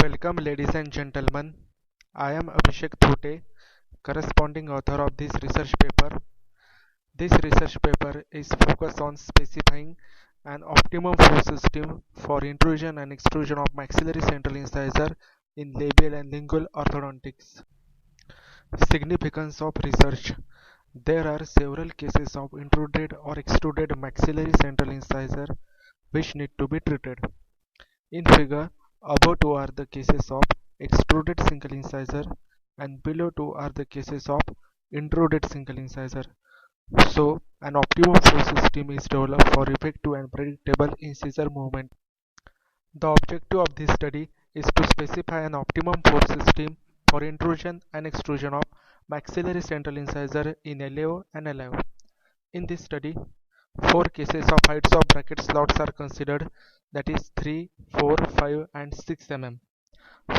Welcome, ladies and gentlemen. I am Abhishek Thote, corresponding author of this research paper. This research paper is focused on specifying an optimum force system for intrusion and extrusion of maxillary central incisor in labial and lingual orthodontics. Significance of research. There are several cases of intruded or extruded maxillary central incisor which need to be treated. In figure, above two are the cases of extruded single incisor and below two are the cases of intruded single incisor. So, an optimum force system is developed for effective and predictable incisor movement. The objective of this study is to specify an optimum force system for intrusion and extrusion of maxillary central incisor in LAO and LIO. In this study, 4 cases of heights of bracket slots are considered, that is 3, 4, 5 and 6 mm.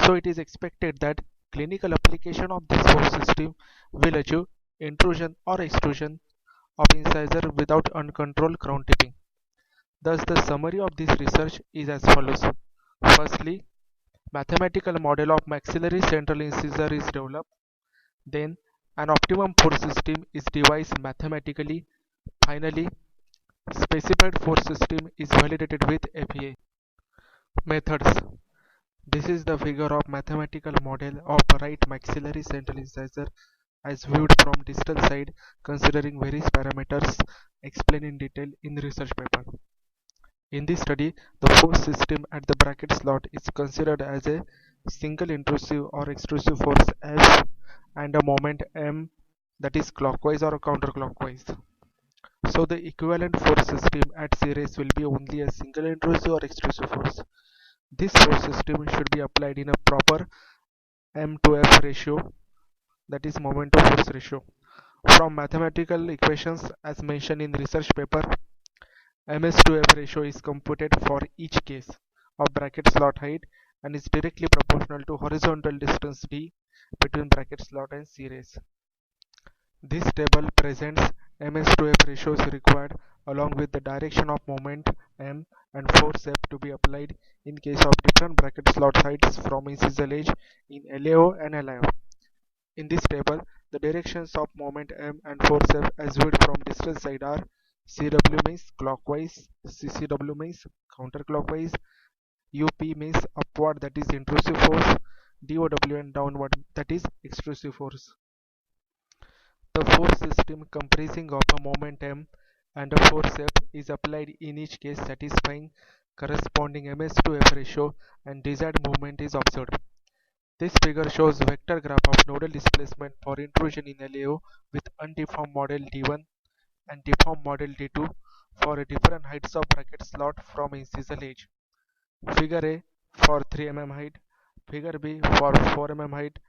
So it is expected that clinical application of this force system will achieve intrusion or extrusion of incisor without uncontrolled crown tipping. Thus the summary of this research is as follows. Firstly, mathematical model of maxillary central incisor is developed. Then an optimum force system is devised mathematically. Finally, specified force system is validated with FEM. Methods. This is the figure of mathematical model of right maxillary central incisor as viewed from distal side, considering various parameters explained in detail in the research paper. In this study, the force system at the bracket slot is considered as a single intrusive or extrusive force F and a moment M, that is clockwise or counterclockwise. So the equivalent force system at series will be only a single intrusive or extrusive force. This force system should be applied in a proper M to F ratio, that is moment to force ratio. From mathematical equations as mentioned in research paper, MS to F ratio is computed for each case of bracket slot height and is directly proportional to horizontal distance D between bracket slot and series. This table presents MS to F ratios required along with the direction of moment M and force F to be applied in case of different bracket slot heights from incisal edge in LAO and LIO. In this table, the directions of moment M and force F as viewed from distal side are CW means clockwise, CCW means counterclockwise, UP means upward, that is intrusive force, DOW and downward, that is extrusive force. The force system comprising of a moment M and a force F is applied in each case satisfying corresponding MS to F ratio and desired movement is observed. This figure shows vector graph of nodal displacement for intrusion in LAO with undeformed model D1 and deformed model D2 for different heights of bracket slot from incisal edge. Figure A for 3 mm height, figure B for 4 mm height,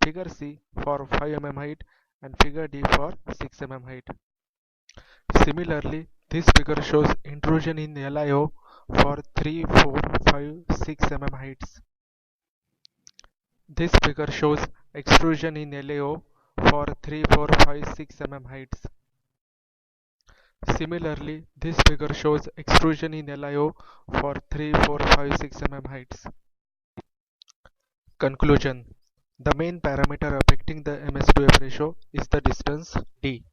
figure C for 5 mm height and figure D for 6 mm height. Similarly, this figure shows intrusion in LIO for 3, 4, 5, 6 mm heights. This figure shows extrusion in LAO for 3, 4, 5, 6 mm heights. Similarly, this figure shows extrusion in LIO for 3, 4, 5, 6 mm heights. Conclusion. The main parameter affecting the MS to F ratio is the distance D.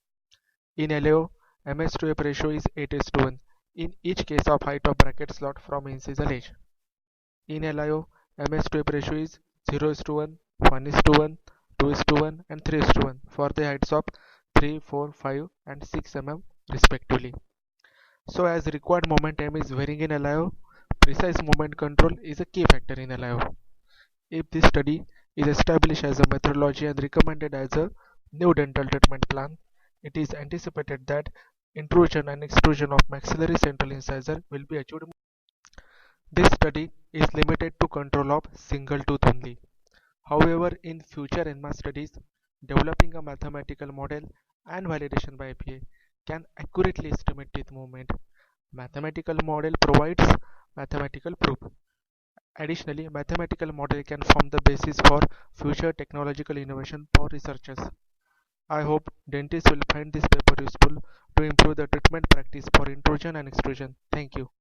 In LAO, MS to F ratio is 8:1 in each case of height of bracket slot from incisal edge. In LIO, MS to F ratio is 0:1, 1:1, 2:1 and 3:1 for the heights of 3, 4, 5 and 6 mm respectively. So as required moment M is varying in LIO, precise moment control is a key factor in LIO. If this study is established as a methodology and recommended as a new dental treatment plan, it is anticipated that intrusion and extrusion of maxillary central incisor will be achieved. This study is limited to control of single tooth only. However, in future ENMA studies, developing a mathematical model and validation by FEM can accurately estimate teeth movement. Mathematical model provides mathematical proof. Additionally, mathematical model can form the basis for future technological innovation for researchers. I hope dentists will find this paper useful to improve the treatment practice for intrusion and extrusion. Thank you.